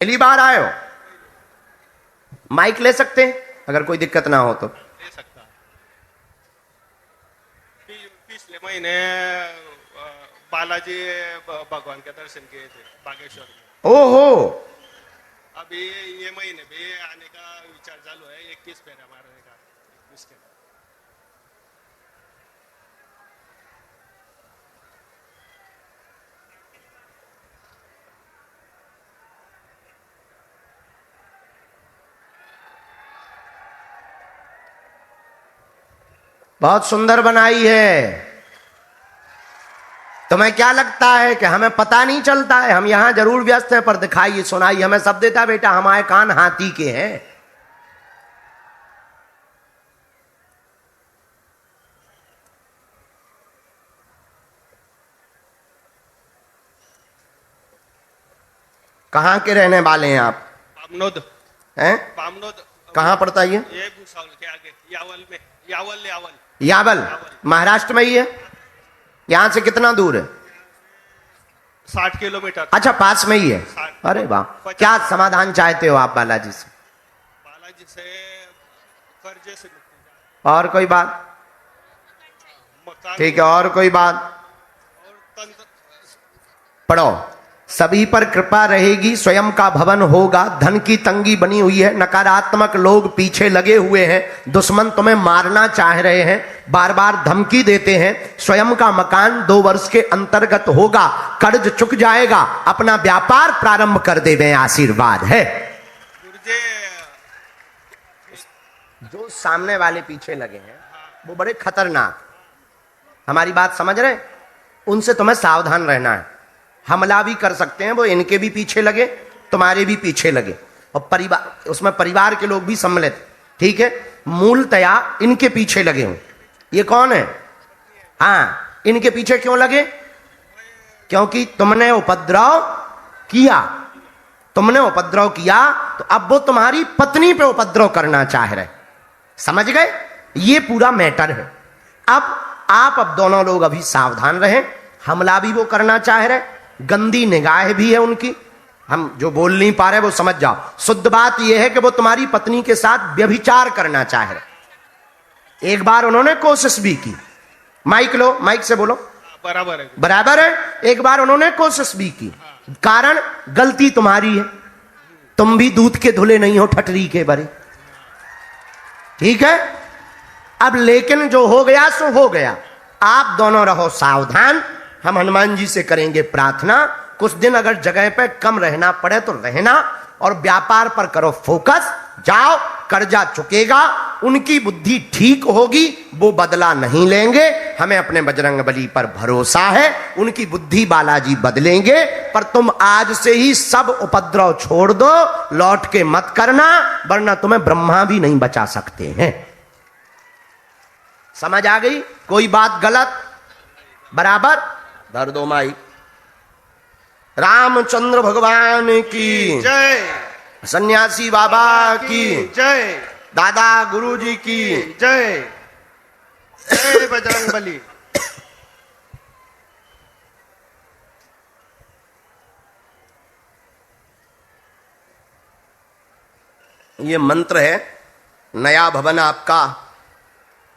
पहली बार आए हो? माइक ले सकते हैं अगर कोई दिक्कत ना हो तो। ले सकता। पिछले महीने बालाजी भगवान के दर्शन किए थे बागेश्वर में। ओहो, अभी ये महीने भी आने का विचार चालू है, 21 फेरा मारने का 21 के। बहुत सुंदर बनाई है। तुम्हें क्या लगता है कि हमें पता नहीं चलता है? हम यहां जरूर व्यस्त हैं, पर दिखाइए सुनाइए हमें सब देता बेटा। हमारे कान हाथी के हैं। कहां के रहने वाले हैं आप? पामनोद। हैं? पामनोद कहां पड़ता है ये? भूसावल के आगे यावल में। यावल यावल यावल महाराष्ट्र में ही है। यहां से कितना दूर है? 60 किलोमीटर। अच्छा, पास में ही है। 60। अरे वाह, क्या समाधान चाहते हो आप बालाजी से? बालाजी से कर्जे से मुक्ति, और कोई बात? मकान ठीक है, और कोई बात? और तंत्र। पढ़ो। सभी पर कृपा रहेगी, स्वयं का भवन होगा। धन की तंगी बनी हुई है, नकारात्मक लोग पीछे लगे हुए हैं, दुश्मन तुम्हें मारना चाह रहे हैं, बार बार धमकी देते हैं। स्वयं का मकान 2 वर्ष के अंतर्गत होगा, कर्ज चुक जाएगा, अपना व्यापार प्रारंभ कर देवे, आशीर्वाद है। गुरुजी जो सामने वाले पीछे लगे हैं वो बड़े खतरनाक, हमारी बात समझ रहे? उनसे तुम्हें सावधान रहना है। हमला भी कर सकते हैं वो, इनके भी पीछे लगे, तुम्हारे भी पीछे लगे, और परिवार, उसमें परिवार के लोग भी सम्मिलित। ठीक है, मूलतया इनके पीछे लगे हूं। ये कौन है? हाँ, इनके पीछे क्यों लगे? क्योंकि तुमने उपद्रव किया। तुमने उपद्रव किया तो अब वो तुम्हारी पत्नी पे उपद्रव करना चाह रहे। समझ गए? ये पूरा मैटर है। अब दोनों लोग अभी सावधान रहें। हमला भी वो करना चाह रहे, गंदी निगाह भी है उनकी। हम जो बोल नहीं पा रहे वो समझ जाओ। शुद्ध बात यह है कि वो तुम्हारी पत्नी के साथ व्यभिचार करना चाह रहे। एक बार उन्होंने कोशिश भी की। माइक लो, माइक से बोलो। बराबर है। बराबर है। एक बार उन्होंने कोशिश भी की, कारण गलती तुम्हारी है। तुम भी दूध के धुले नहीं हो, ठटरी के बरे। ठीक है, अब लेकिन जो हो गया सो हो गया। आप दोनों रहो सावधान। हम हनुमान जी से करेंगे प्रार्थना, कुछ दिन अगर जगह पे कम रहना पड़े तो रहना, और व्यापार पर करो फोकस। जाओ, कर्जा चुकेगा, उनकी बुद्धि ठीक होगी, वो बदला नहीं लेंगे। हमें अपने बजरंग बली पर भरोसा है, उनकी बुद्धि बालाजी बदलेंगे। पर तुम आज से ही सब उपद्रव छोड़ दो, लौट के मत करना, वरना तुम्हें ब्रह्मा भी नहीं बचा सकते हैं। समझ आ गई? कोई बात गलत? बराबर? धर दो माई। रामचंद्र भगवान की जय, सन्यासी बाबा की जय, दादा गुरुजी की जय, जय बजरंग बली। ये मंत्र है। नया भवन आपका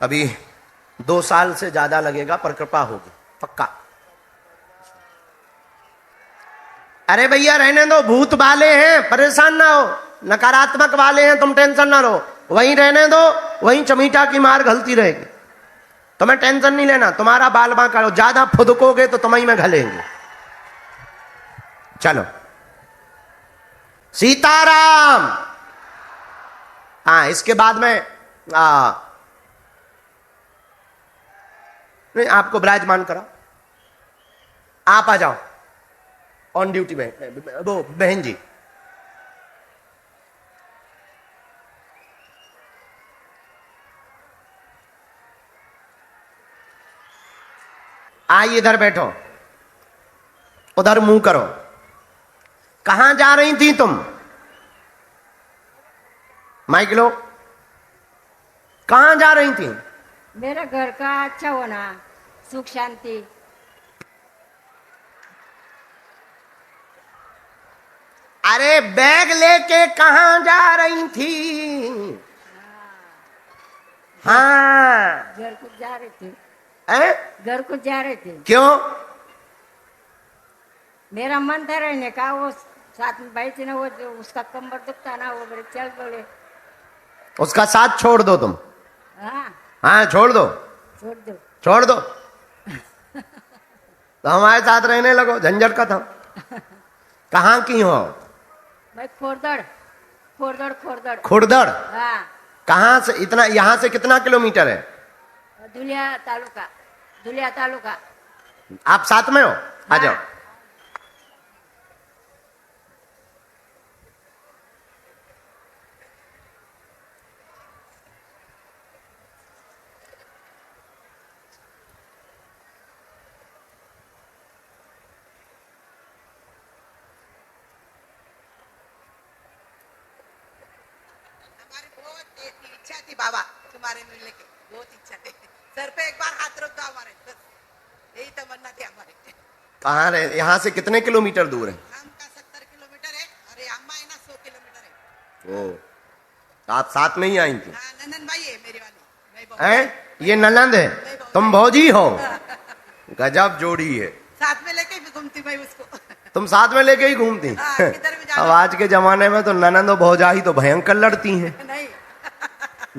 अभी 2 साल से ज्यादा लगेगा, पर कृपा होगी पक्का। अरे भैया रहने दो, भूत वाले हैं, परेशान ना हो। नकारात्मक वाले हैं, तुम टेंशन ना लो, वहीं रहने दो, वहीं चमीटा की मार घलती रहेगी। तुम्हें टेंशन नहीं लेना, तुम्हारा बाल बांका। ज्यादा फुदकोगे तो तुम्हें में घलेंगे। चलो, सीताराम। हाँ, इसके बाद में नहीं, आपको विराजमान करा। आप आ जाओ ऑन ड्यूटी में, वो बहन जी। आइए, इधर बैठो, उधर मुंह करो। कहां जा रही थी तुम? माइक लो। कहां जा रही थी? मेरे घर का अच्छा होना, सुख शांति। अरे बैग लेके कहाँ जा रही थी? हाँ, घर को जा रहे थे, हैं? घर को जा रहे थे। क्यों? मेरा मन था रहने का, वो साथ में भाई थी ना, वो जो उसका कमर दुखता ना, वो बोले चल बोले। उसका साथ छोड़ दो तुम। हाँ, हाँ, छोड़ दो, छोड़ दो। छोड़ दो। तो हमारे साथ रहने लगो, झंझट का था। कहाँ की हो? भाई खोरदड़, खोरदड़, खोरदड़। खुरदड़? हाँ, कहाँ से? इतना यहाँ से कितना किलोमीटर है? दुलिया तालुका, दुलिया तालुका। आप साथ में हो? आ जाओ। हाँ। हमारी बहुत इच्छा थी बाबा तुम्हारे मिलने की, बहुत इच्छा थी। सर पे एक बार हाथ रख दो हमारे, बस यही तमन्ना थी हमारी। कहाँ रहे? यहाँ से कितने किलोमीटर दूर है? हम का 70 किलोमीटर है, अरे अम्मा है ना 100 किलोमीटर है। ओ, तो आप साथ में ही आई थी? हाँ, नंदन भाई है मेरी वाली, मैं बहू। हैं? ये ननंद है, तुम भौजी हो? गजब जोड़ी है। साथ में लेके भी घूमती मैं उसको। तुम साथ में लेके ही घूमती? हाँ, किधर भी जाना। अब आज के जमाने में तो ननंद और भौजाई तो भयंकर लड़ती हैं। नहीं,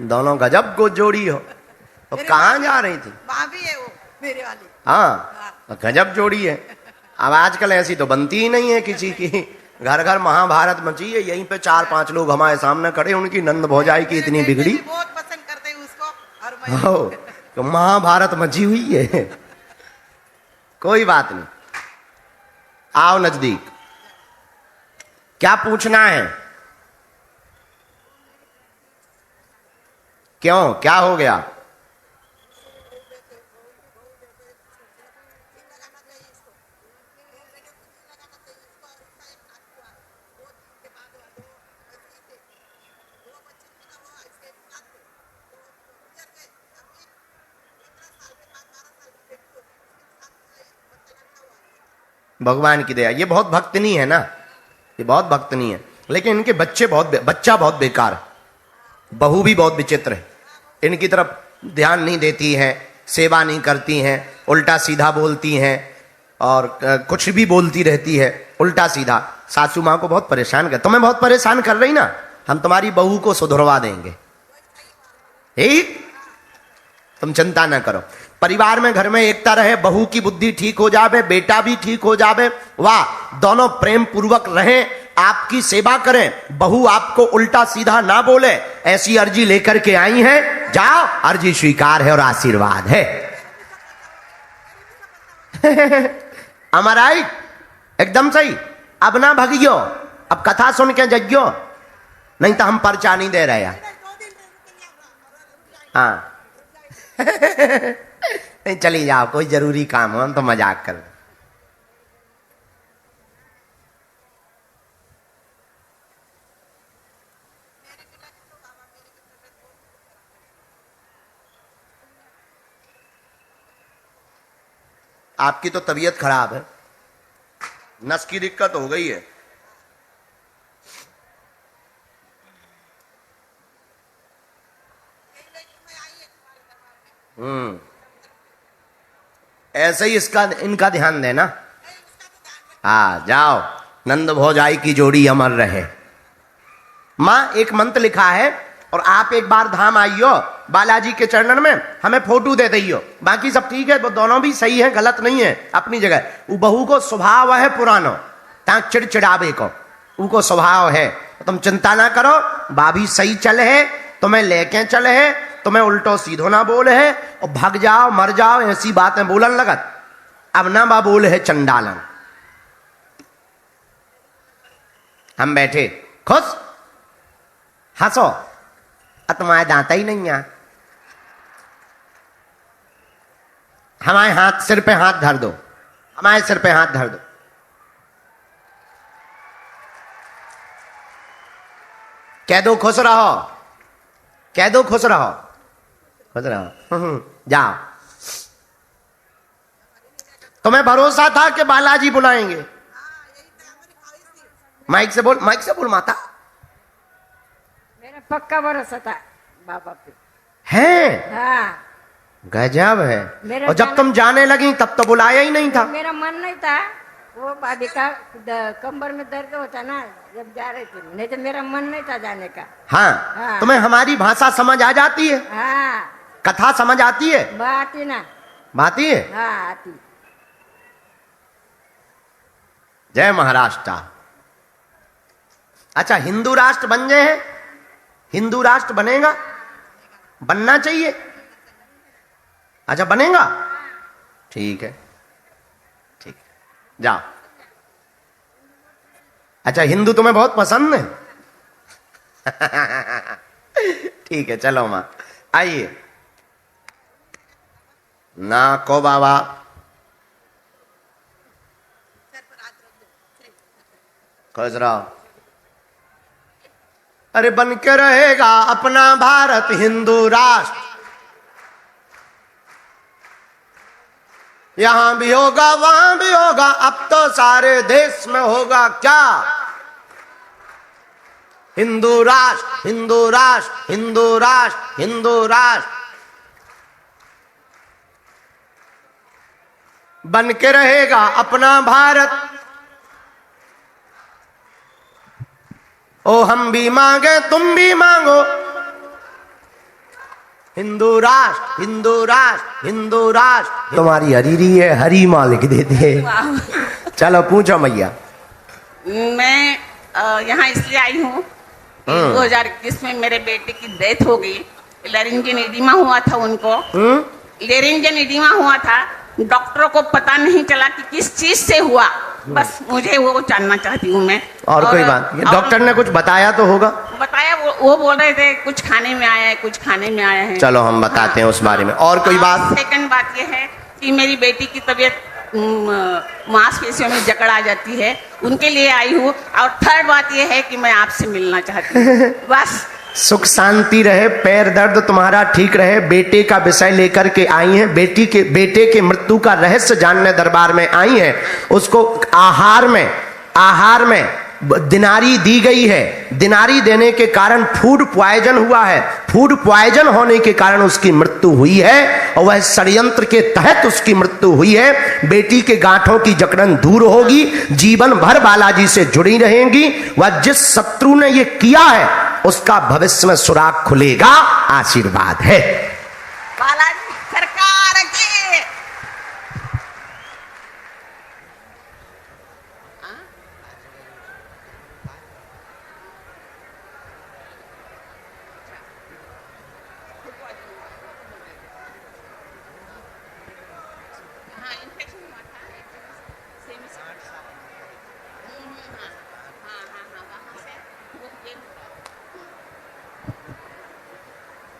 दोनों गजब को जोड़ी हो। तो मेरे कहाँ वहाँ जा रही थी? वहाँ भी है वो मेरी वाली। हाँ, गजब जोड़ी है। अब आजकल ऐसी तो बनती ही नहीं है किसी की। घर घर महाभारत मची है। यहीं पे 4-5 लोग हमारे सामने खड़े, उनकी नंद भौजाई की मेरे इतनी बेटे बिगड़ी। भी बहुत पसंद करते हैं उसको, और मैं हो, तो महाभारत मची हुई है। कोई बात नहीं, आओ नजदीक। क्या पूछना है? क्यों, क्या हो गया? भगवान की दया। ये बहुत भक्तनी है ना, ये बहुत भक्तनी है, लेकिन इनके बच्चा बहुत बेकार है। बहू भी बहुत विचित्र है, इनकी तरफ ध्यान नहीं देती है, सेवा नहीं करती हैं, उल्टा सीधा बोलती हैं, और कुछ भी बोलती रहती है उल्टा सीधा। सासू माँ को बहुत परेशान कर, तुम्हें बहुत परेशान कर रही ना, हम तुम्हारी बहू को सुधरवा देंगे। ठीक, तुम चिंता ना करो। परिवार में, घर में एकता रहे, बहू की बुद्धि ठीक हो जावे, बेटा भी ठीक हो जावे, वाह, दोनों प्रेम पूर्वक रहें, आपकी सेवा करें, बहू आपको उल्टा सीधा ना बोले, ऐसी अर्जी लेकर के आई हैं। जाओ, अर्जी स्वीकार है और आशीर्वाद है। अमराई एकदम सही। अब ना भगियो, अब कथा सुन के जगियो, नहीं तो हम पर्चा नहीं दे रहे हैं। हाँ। नहीं, चली जाओ, कोई जरूरी काम हो, हम तो मजाक कर रहे। आपकी तो तबीयत खराब है, नस की दिक्कत हो गई है। ऐसे ही इनका ध्यान देना। हाँ, जाओ, नंद भौजाई की जोड़ी अमर रहे। माँ, एक मंत्र लिखा है, और आप एक बार धाम आइयो बालाजी के चरणन में, हमें फोटो दे दियो। बाकी सब ठीक है, वो दोनों भी सही है, गलत नहीं है अपनी जगह। वो बहू को स्वभाव है पुरानो, ताकि चिड़चिड़ावे को, उनको स्वभाव है। तुम चिंता ना करो, भाभी सही चले है, तुम्हें लेके चले है, तुम्हें उल्टो सीधो ना बोले है, और भाग जाओ मर जाओ ऐसी बातें बोलन लगत। अब ना बा बोले है चंडालन। हम बैठे खुश, हंसो, तुम्हारे दांता ही नहीं है। हमारे हाथ, सिर पे हाथ धर दो, हमारे सिर पे हाथ धर दो। कह दो खुश रहो, कह दो खुश रहो, खुश रहो। जाओ, तुम्हें भरोसा था कि बालाजी बुलाएंगे। माइक से बोल माता। मेरा पक्का भरोसा था बाबा पे। है हाँ, गजब है। मेरा और जब तुम जाने लगी तब तो बुलाया ही नहीं था। मेरा मन नहीं था, वो भाभी का कमर में दर्द होता ना जब जा रही थी, नहीं तो मेरा मन नहीं था जाने का। हाँ, हाँ। तुम्हें हमारी भाषा समझ आ जाती है, हाँ, कथा समझ आती है, बात ही ना। आती है। हाँ, आती। जय महाराष्ट्र। अच्छा, हिंदू राष्ट्र बन गए हैं, हिंदू राष्ट्र बनेगा, बनना चाहिए। अच्छा, बनेगा, ठीक है, ठीक है, जाओ। अच्छा, हिंदू तुम्हें बहुत पसंद है। ठीक है, चलो मां, आइए ना को बाबा। खुश रहो। अरे बन के रहेगा अपना भारत हिंदू राष्ट्र, यहां भी होगा वहां भी होगा, अब तो सारे देश में होगा क्या। हिंदू राष्ट्र हिंदू राष्ट्र हिंदू राष्ट्र हिंदू राष्ट्र, बन के रहेगा अपना भारत। ओ हम भी मांगे तुम भी मांगो, हिंदू राष्ट्र हिंदू राष्ट्र हिंदू राष्ट्र। तुम्हारी हरीरी है, हरी माँ लिख देते हैं। चलो पूछो मैया। मैं यहाँ इसलिए आई हूँ, 2021 में मेरे बेटे की डेथ हो गई। लेरिंजिन एडिमा हुआ था उनको, लेरिंजिन एडिमा हुआ था। डॉक्टरों को पता नहीं चला कि किस चीज से हुआ, बस मुझे वो जानना चाहती हूँ मैं। और कोई बात, डॉक्टर ने कुछ बताया तो होगा। बताया, वो बोल रहे थे कुछ खाने में आया है, कुछ खाने में आया है। चलो हम बताते हैं उस बारे में। और कोई बात। सेकंड बात ये है कि मेरी बेटी की तबीयत मांसपेशियों में जकड़ आ जाती है, उनके लिए आई हूँ। और थर्ड बात ये है कि मैं आपसे मिलना चाहती हूँ, बस। सुख शांति रहे, पैर दर्द तुम्हारा ठीक रहे। बेटे का विषय लेकर के आई हैं, बेटे के मृत्यु का रहस्य जानने दरबार में आई हैं। उसको आहार में दिनारी दी गई है, दिनारी देने के कारण फूड पॉइजन हुआ है। फूड पॉइजन होने के कारण उसकी मृत्यु हुई है, और वह षड्यंत्र के तहत उसकी मृत्यु हुई है। बेटी के गांठों की जकड़न दूर होगी, जीवन भर बालाजी से जुड़ी रहेंगी। वह जिस शत्रु ने ये किया है उसका भविष्य में सुराग खुलेगा, आशीर्वाद है। बालाजी सरकार की।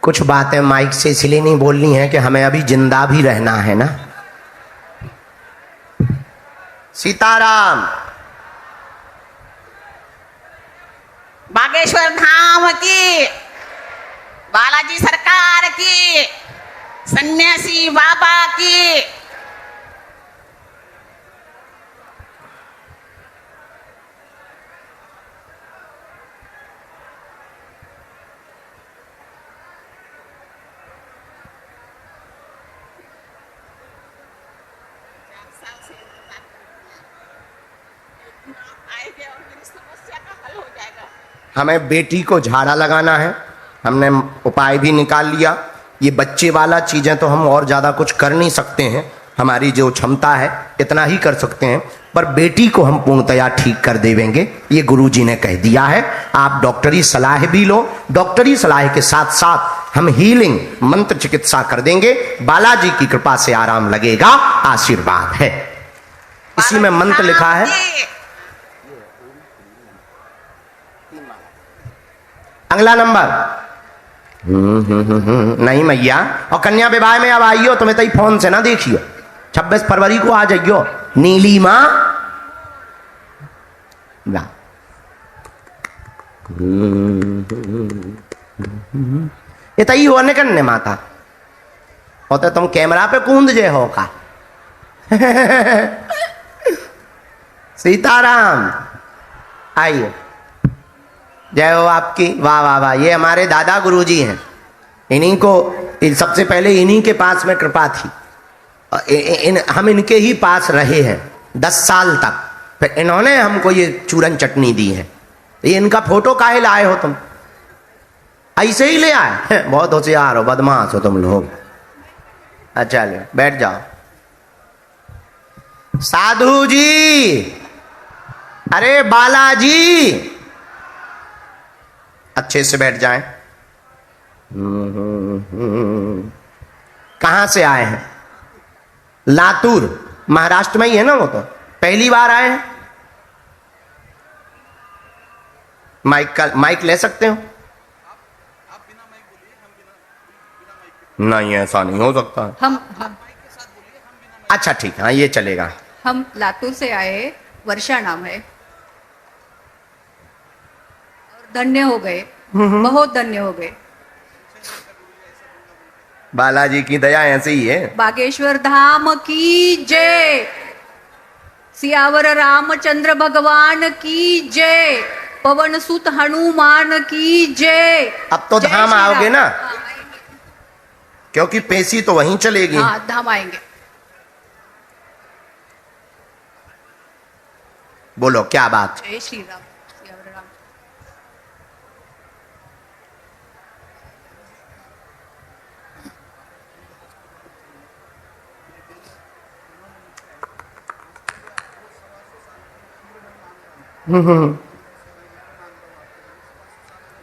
कुछ बातें माइक से इसलिए नहीं बोलनी है कि हमें अभी जिंदा भी रहना है ना। सीताराम। बागेश्वर धाम की, बालाजी सरकार की, सन्यासी बाबा की। हमें बेटी को झाड़ा लगाना है, हमने उपाय भी निकाल लिया। ये बच्चे वाला चीजें तो हम और ज्यादा कुछ कर नहीं सकते हैं, हमारी जो क्षमता है इतना ही कर सकते हैं, पर बेटी को हम पूर्णतया ठीक कर देंगे, ये गुरुजी ने कह दिया है। आप डॉक्टरी सलाह भी लो, डॉक्टरी सलाह के साथ साथ हम हीलिंग मंत्र चिकित्सा कर देंगे। बालाजी की कृपा से आराम लगेगा, आशीर्वाद है। इसी में मंत्र लिखा है। अगला नंबर नहीं मैया, और कन्या विवाह में अब आइयो, तुम्हें तो फोन से ना देखियो, 26 फरवरी को आ जाइयो। नीलिमा ये तई होने करने माता होते, तुम कैमरा पे कूद जे हो का। सीताराम। आइए, जय हो आपकी। वाह वाह वाह, ये हमारे दादा गुरुजी हैं। इन्हीं को सबसे पहले इन्हीं के पास में कृपा थी। हम इनके ही पास रहे हैं 10 साल तक। फिर इन्होंने हमको ये चूरन चटनी दी है। ये इनका फोटो काहे लाए हो तुम? ऐसे ही ले आए? बहुत होशियार हो, बदमाश हो तुम लोग। अच्छा ले बैठ जाओ। साधु जी, अरे बालाजी, अच्छे से बैठ जाएं। कहां से आए हैं? लातूर, महाराष्ट्र में ही है ना वो तो? पहली बार आए हैं? माइक ले सकते हो? नहीं, ऐसा नहीं हो सकता। हम अच्छा ठीक है, हाँ ये चलेगा। हम लातूर से आए, वर्षा नाम है, और धन्य हो गए, बहुत धन्य हो गए। बालाजी की दया ऐसे ही है। बागेश्वर धाम की जय, सियावर रामचंद्र भगवान की जय, पवन सुत हनुमान की जय। अब तो जय धाम श्री आओगे राम। ना? हाँ, क्योंकि पेशी तो वहीं चलेगी। हाँ, धाम आएंगे। बोलो क्या बात? जय श्री राम, सियावर राम।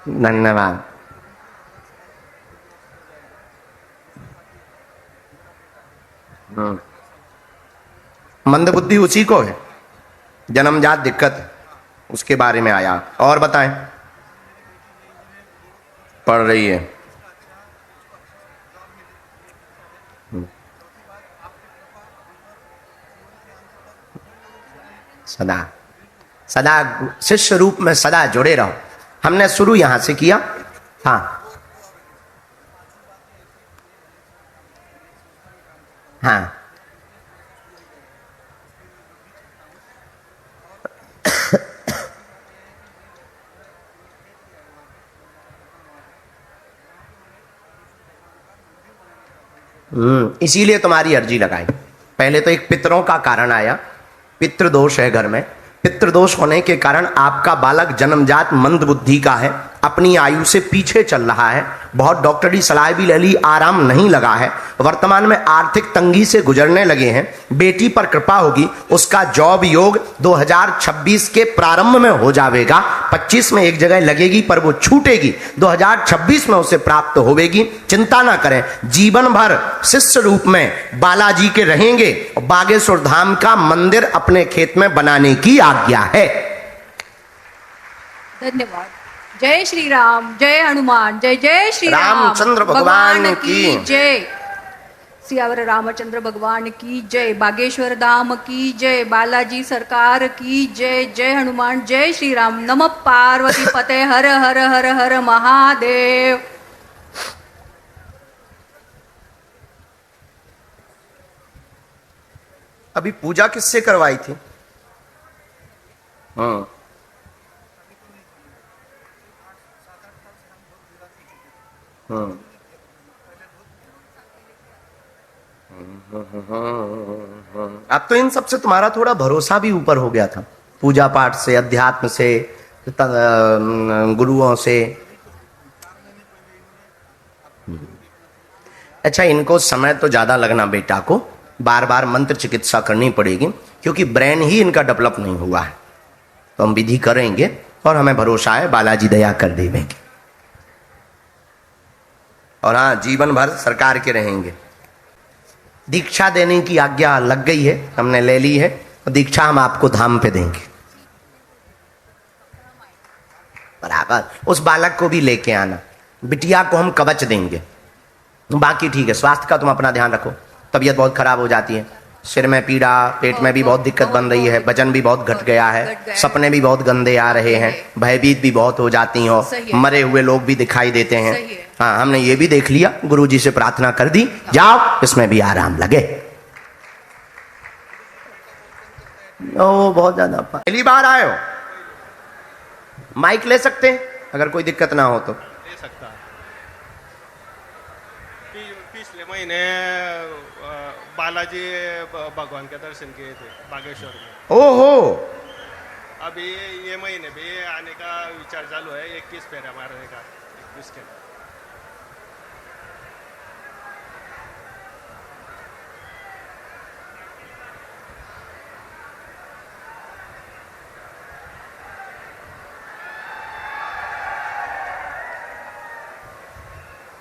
धन्यवाद। मंदबुद्धि उसी को है, जन्मजात दिक्कत है, उसके बारे में आया। और बताएं। पढ़ रही है। सदा सदा शिष्य रूप में सदा जुड़े रहो। हमने शुरू यहां से किया। हाँ हाँ, इसीलिए तुम्हारी अर्जी लगाई। पहले तो एक पितरों का कारण आया, पितृदोष है घर में। पितृदोष होने के कारण आपका बालक जन्मजात मंद बुद्धि का है, अपनी आयु से पीछे चल रहा है। बहुत डॉक्टरी सलाह भी ले ली, आराम नहीं लगा है। वर्तमान में आर्थिक तंगी से गुजरने लगे हैं। बेटी पर कृपा होगी, उसका जॉब योग 2026 के प्रारंभ में हो जाएगा। 25 में एक जगह लगेगी पर वो छूटेगी, 2026 में उसे प्राप्त होगी। चिंता ना करें, जीवन भर शिष्य रूप में बालाजी के रहेंगे। बागेश्वर धाम का मंदिर अपने खेत में बनाने की आज्ञा है। धन्यवाद। जय श्री राम, जय हनुमान, जय जय श्री रामचंद्र भगवान की जय, सियावर रामचंद्र भगवान की जय, बागेश्वर धाम की जय, बालाजी सरकार की जय, जय हनुमान, जय श्री राम। नमः पार्वती पते, हर हर हर हर महादेव। अभी पूजा किससे करवाई थी? हाँ, अब तो इन सब से तुम्हारा थोड़ा भरोसा भी ऊपर हो गया था, पूजा पाठ से, अध्यात्म से, गुरुओं से। अच्छा, इनको समय तो ज्यादा लगना, बेटा को बार बार मंत्र चिकित्सा करनी पड़ेगी, क्योंकि ब्रेन ही इनका डेवलप नहीं हुआ है। तो हम विधि करेंगे और हमें भरोसा है बालाजी दया कर देंगे। और हाँ, जीवन भर सरकार के रहेंगे। दीक्षा देने की आज्ञा लग गई है, हमने ले ली है। तो दीक्षा हम आपको धाम पे देंगे। बराबर। उस बालक को भी लेके आना, बिटिया को हम कवच देंगे। बाकी ठीक है, स्वास्थ्य का तुम अपना ध्यान रखो। तबीयत बहुत खराब हो जाती है, सिर में पीड़ा, पेट में भी बहुत दिक्कत बन रही है, वजन भी बहुत घट गया है, सपने भी बहुत गंदे आ रहे हैं, भयभीत भी बहुत हो जाती हो, मरे हुए लोग भी दिखाई देते हैं। हाँ, हमने ये भी देख लिया, गुरुजी से प्रार्थना कर दी, जाओ इसमें भी आराम लगे। ओ बहुत ज्यादा पहली बार आए हो? माइक ले सकते हैं अगर कोई दिक्कत ना हो तो। ले सकता है। पिछले महीने बालाजी भगवान के दर्शन किए थे बागेश्वर में। ओहो, अभी ये महीने भी आने का विचार चालू है, 21 फेरा मारने का 21 के।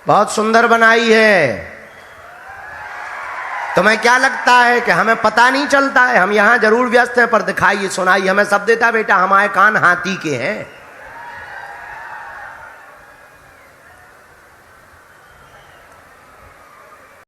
बहुत सुंदर बनाई है। तुम्हें क्या लगता है कि हमें पता नहीं चलता है? हम यहाँ जरूर व्यस्त हैं, पर दिखाइए सुनाइए, हमें सब देता बेटा, हमारे कान हाथी के हैं।